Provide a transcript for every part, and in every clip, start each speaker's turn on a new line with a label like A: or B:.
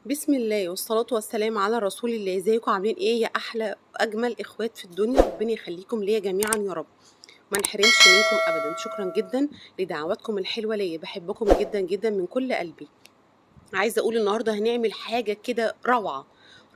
A: بسم الله والصلاة والسلام على رسول الله. ازيكم عاملين ايه يا احلى واجمل اخوات في الدنيا؟ ربنا يخليكم ليا جميعا يا رب، ما نحرمش منكم ابدا. شكرا جدا لدعواتكم الحلوة ليا، بحبكم جدا جدا من كل قلبي. عايزة اقول النهاردة هنعمل حاجة كده روعة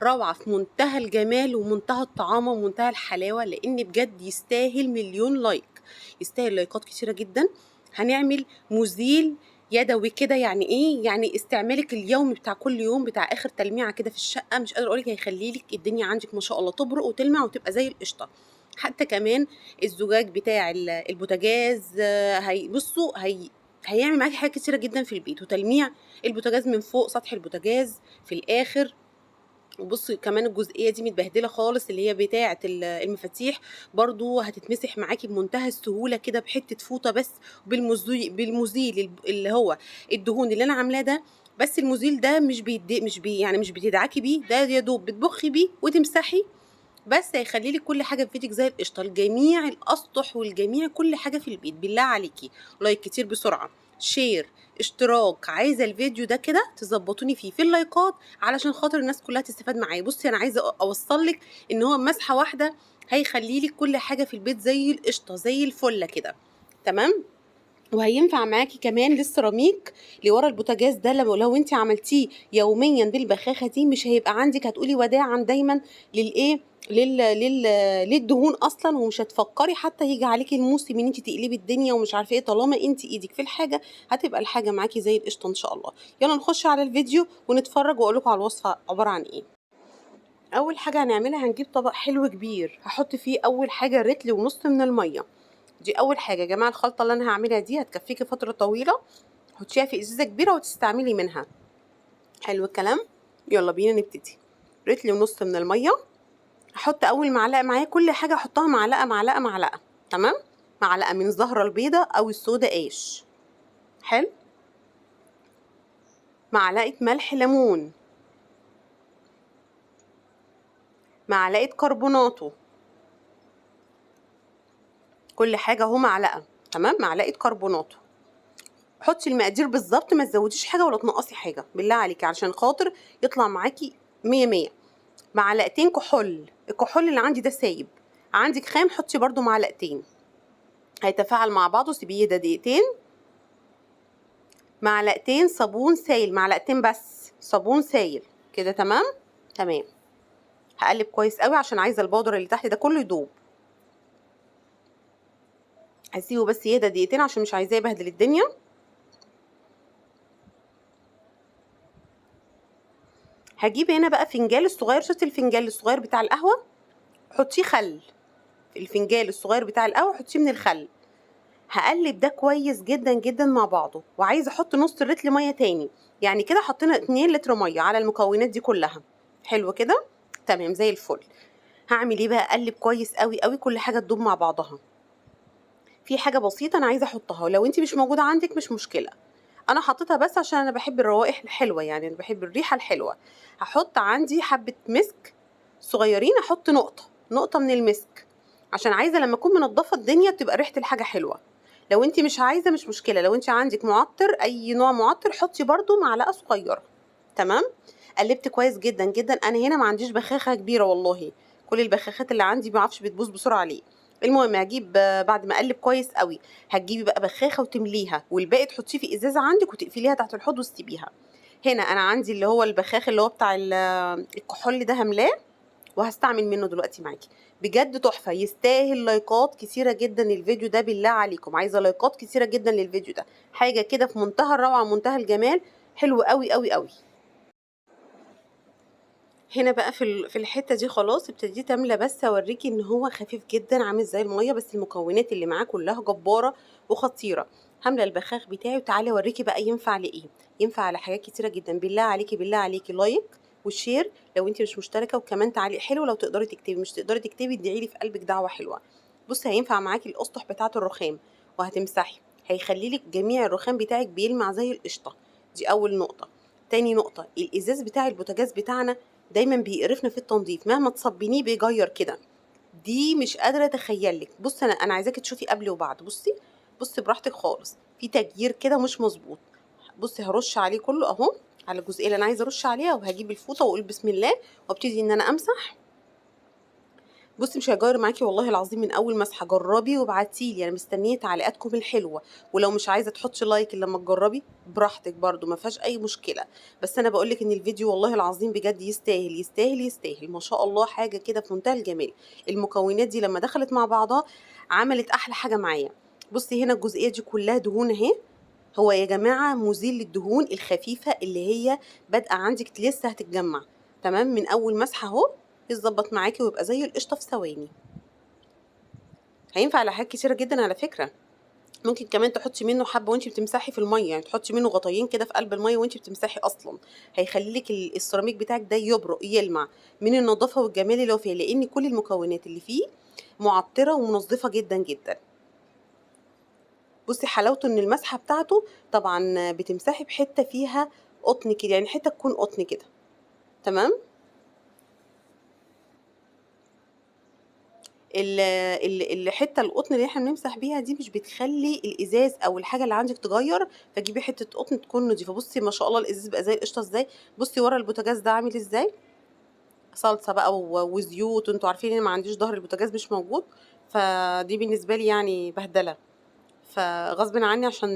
A: روعة في منتهى الجمال ومنتهى الطعامة ومنتهى الحلاوة، لان بجد يستاهل مليون لايك، يستاهل لايكات كتيرة جدا. هنعمل مزيل يدوي كده. يعني ايه؟ يعني استعمالك اليومي بتاع كل يوم، بتاع اخر تلميعه كده في الشقه، مش قادره اقولك، هيخلي لك الدنيا عندك ما شاء الله تبرق وتلمع وتبقى زي القشطه. حتى كمان الزجاج بتاع البوتاجاز، هي بصوا هيعمل معاكي حاجات كتيره جدا في البيت. وتلميع البوتاجاز من فوق سطح البوتاجاز في الاخر. وبصي كمان الجزئيه دي متبهدله خالص، اللي هي بتاعه المفاتيح، برضو هتتمسح معاكي بمنتهى السهوله كده بحته فوطه بس. بالمزيل اللي هو الدهون اللي انا عاملاه ده. بس المزيل ده مش بتدعكي بيه، ده يا دوب بتبخي بيه وتمسحي بس. هيخلي لك كل حاجه في بيتك زي القشطه، الجميع الاسطح والجميع كل حاجه في البيت. بالله عليكي لايك كتير بسرعه، شير، اشتراك. عايزه الفيديو ده كده تظبطوني فيه في اللايكات علشان خاطر الناس كلها تستفاد معايا. بصي انا عايزه اوصل لك ان هو مسحه واحده هيخلي لك كل حاجه في البيت زي القشطه زي الفله كده. تمام. وهينفع معاكي كمان للسيراميك اللي ورا البوتاجاز ده. لو انت عملتيه يوميا بالبخاخه دي، مش هيبقى عندك، هتقولي وداعا دايما للايه، للدهون اصلا، ومش هتفكري حتى يجي عليكي الموسم ان انت تقلبي الدنيا ومش عارفه ايه. طالما انت ايدك في الحاجه هتبقى الحاجه معاكي زي القشطه ان شاء الله. يلا نخش على الفيديو ونتفرج واقول لكم على الوصفه عباره عن ايه. اول حاجه هنعملها، هنجيب طبق حلو كبير، هحط فيه اول حاجه رتل ونص من الميه. دي اول حاجه يا جماعه. الخلطه اللي انا هعملها دي هتكفيكي فتره طويله، حطيها في ازازه كبيره وتستعملي منها. حلو الكلام. يلا بينا نبتدي. رتل ونص من الميه. هحط اول معلقه معايا، كل حاجه احطها معلقه معلقه معلقه. تمام. معلقه من زهره البيضه او السودا ايش. حلو. معلقه ملح ليمون. معلقه كربوناتو. كل حاجه اهو معلقه. تمام. معلقه كربوناتو. حطي المقادير بالظبط، ما تزوديش حاجه ولا تنقصي حاجه بالله عليكي، علشان خاطر يطلع معاكي مية مية. معلقتين كحول. الكحول اللي عندي ده سايب، عندك خام حطي برضو معلقتين. هيتفاعل مع بعضه، سيبيه ده دقيقتين. معلقتين صابون سايل، معلقتين بس صابون سايل كده. تمام. تمام. هقلب كويس قوي عشان عايزه البودر اللي تحت ده كله يدوب. هسيبه بس يهدى دقيقتين عشان مش عايزاه يبهدل الدنيا. هجيب هنا بقى فنجان الصغير، شفتي الفنجان الصغير بتاع القهوه، حطيه خل. الفنجان الصغير بتاع القهوه حطيه من الخل. هقلب ده كويس جدا جدا مع بعضه، وعايزه احط نص لتر ميه تاني. يعني كده حطينا 2 لتر ميه على المكونات دي كلها. حلو كده. تمام زي الفل. هعمل ايه بقى؟ اقلب كويس قوي قوي كل حاجه تدوب مع بعضها. في حاجه بسيطه انا عايزه احطها، لو انت مش موجوده عندك مش مشكله، انا حطيتها بس عشان انا بحب الروائح الحلوه، يعني انا بحب الريحه الحلوه. هحط عندي حبه مسك صغيرين، احط نقطه نقطه من المسك، عشان عايزه لما اكون منضفه الدنيا تبقى ريحه الحاجه حلوه. لو انت مش عايزه مش مشكله، لو انت عندك معطر اي نوع معطر حطي برضو معلقه صغيره. تمام. قلبت كويس جدا جدا. انا هنا ما عنديش بخاخه كبيره والله، كل البخاخات اللي عندي ما اعرفش بتبوظ بسرعه ليه. المهم هجيب بعد ما اقلب كويس قوي، هتجيبي بقى بخاخه وتمليها، والباقي تحطيه في ازازه عندك وتقفليها تحت الحوض وتسيبيها. هنا انا عندي اللي هو البخاخ اللي هو بتاع الكحول ده، هملاه وهستعمل منه دلوقتي معاكي. بجد تحفه، يستاهل لايكات كتيره جدا الفيديو ده. بالله عليكم عايزه لايكات كتيره جدا للفيديو ده. حاجه كده في منتهى الروعه منتهى الجمال، حلو قوي قوي قوي. هنا بقى في الحته دي خلاص ابتديت املى، بس اوريكي ان هو خفيف جدا عامل زي الميه، بس المكونات اللي معاه كلها جباره وخطيره. هملى البخاخ بتاعي وتعالي اوريكي بقى ينفع لايه. ينفع على حاجات كتيره جدا. بالله عليكي بالله عليكي لايك وشير لو انت مش مشتركه، وكمان تعليق حلو لو تقدري تكتبي، مش تقدري تكتبي ادعي لي في قلبك دعوه حلوه. بصي هينفع معاكي الاسطح بتاعه الرخام، وهتمسحي هيخلي لك جميع الرخام بتاعك بيلمع زي القشطه. دي اول نقطه. تاني نقطه، الازاز بتاع البوتاجاز بتاعنا دايما بيقرفنا في التنظيف، مهما تصبنيه بيجير كده. دي مش قادره اتخيلك. بصي انا عايزاكي تشوفي قبل وبعد. بصي بصي براحتك خالص، في تغيير كده مش مظبوط. بصي هرش عليه كله اهو، على الجزئيه اللي انا عايزه ارش عليها، وهجيب الفوطه واقول بسم الله وابتدي ان انا امسح. بصي مش هيجير معاكي والله العظيم من اول مسحه، جربي وابعتيلي، انا مستنيه تعليقاتكم الحلوه. ولو مش عايزه تحطي لايك الا لما تجربي براحتك برضو، ما فيهاش اي مشكله. بس انا بقولك ان الفيديو والله العظيم بجد يستاهل يستاهل يستاهل، ما شاء الله حاجه كده في منتهى الجمال. المكونات دي لما دخلت مع بعضها عملت احلى حاجه معايا. بصي هنا الجزئيه دي كلها دهون اهي. هو يا جماعه مزيل للدهون الخفيفه اللي هي بادئه عندك لسه هتتجمع. تمام، من اول مسحه اهو يتظبط معاكي ويبقى زي القشطه في ثواني. هينفع على حاجات كتيره جدا على فكره. ممكن كمان تحطي منه حبه وانتي بتمسحي في الميه، يعني تحطي منه غطيين كده في قلب الميه وانتي بتمسحي اصلا. هيخلي لك السيراميك بتاعك ده يبرق يلمع من النظافه والجمال اللي هو فيه، لان كل المكونات اللي فيه معطره ومنظفه جدا جدا. بصي حلاوته ان المسحه بتاعته طبعا بتمسحي بحته فيها قطن كده، يعني حته تكون قطن كده. تمام. الحته القطن اللي احنا بنمسح بيها دي مش بتخلي الازاز او الحاجه اللي عندك تغير، فجيبي حته قطن تكون نضيفه. بصي ما شاء الله الازاز بقى زي القشطه ازاي. بصي ورا البوتاجاز ده عامل ازاي، صلصه بقى وزيوت، وانتوا عارفين ان ما عنديش ظهر البوتاجاز مش موجود، فدي بالنسبه لي يعني بهدله. فغصب عني عشان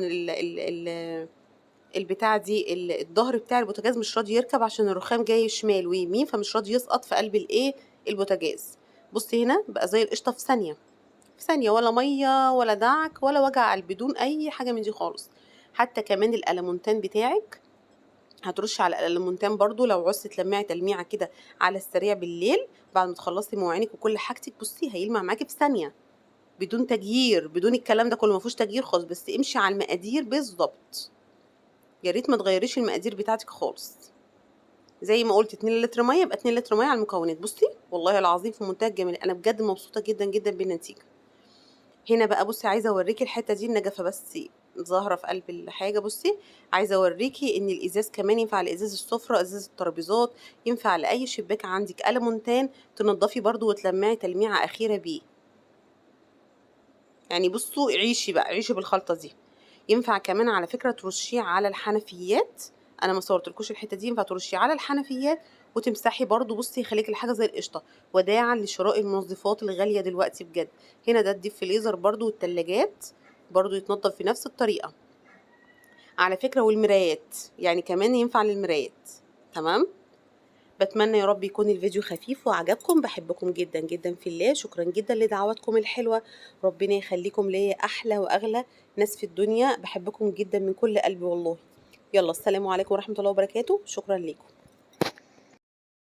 A: البتاع دي الظهر بتاع البوتاجاز مش راضي يركب عشان الرخام جاي شمال ويمين، فمش راضي يسقط في قلب الايه البوتاجاز. بصي هنا بقى زي القشطه في ثانيه، في ثانيه، ولا ميه ولا دعك ولا وجع قلب، بدون اي حاجه من دي خالص. حتى كمان الالمونتان بتاعك هترشي على الالمونتان برضو لو عوزتي تلمعي تلميعه كده على السريع بالليل بعد ما تخلصي مواعينك وكل حاجتك. بصي هيلمع معاكي في ثانيه بدون تغيير، بدون الكلام ده كله، ما فيهوش تغيير خالص، بس امشي على المقادير بالظبط. يا ريت ما تغيريش المقادير بتاعتك خالص. زي ما قلت 2 لتر ميه يبقى 2 لتر ميه على المكونات. بصي والله العظيم في منتهى الجمال، انا بجد مبسوطه جدا جدا بالنتيجه. هنا بقى بصي عايزه اوريكي الحته دي النجفه بس ظاهره في قلب الحاجه. بصي عايزه اوريكي ان الازاز كمان ينفع لازاز السفره، ازاز الترابيزات، ينفع لاي شباك عندك المونتان تنضفي برضو وتلمعي تلميعه اخيره بيه. يعني بصوا عيشي بقى، عيشي بالخلطه دي. ينفع كمان على فكره ترشيه على الحنفيات، انا ما صورتلكوش الحته دي. ينفع ترشيه على الحنفيات وتمسحي برضو. بصي يخليك الحاجه زي القشطه، وداعا لشراء المنظفات الغاليه دلوقتي بجد. هنا ده الديب فريزر برضو والتلاجات برضو يتنضف بنفس الطريقه على فكره، والمرايات يعني كمان ينفع للمرايات. تمام. بتمنى يا رب يكون الفيديو خفيف وعجبكم. بحبكم جدا جدا في الله. شكرا جدا لدعواتكم الحلوة. ربنا يخليكم ليا أحلى وأغلى ناس في الدنيا. بحبكم جدا من كل قلبي والله. يلا السلام عليكم ورحمة الله وبركاته. شكرا لكم.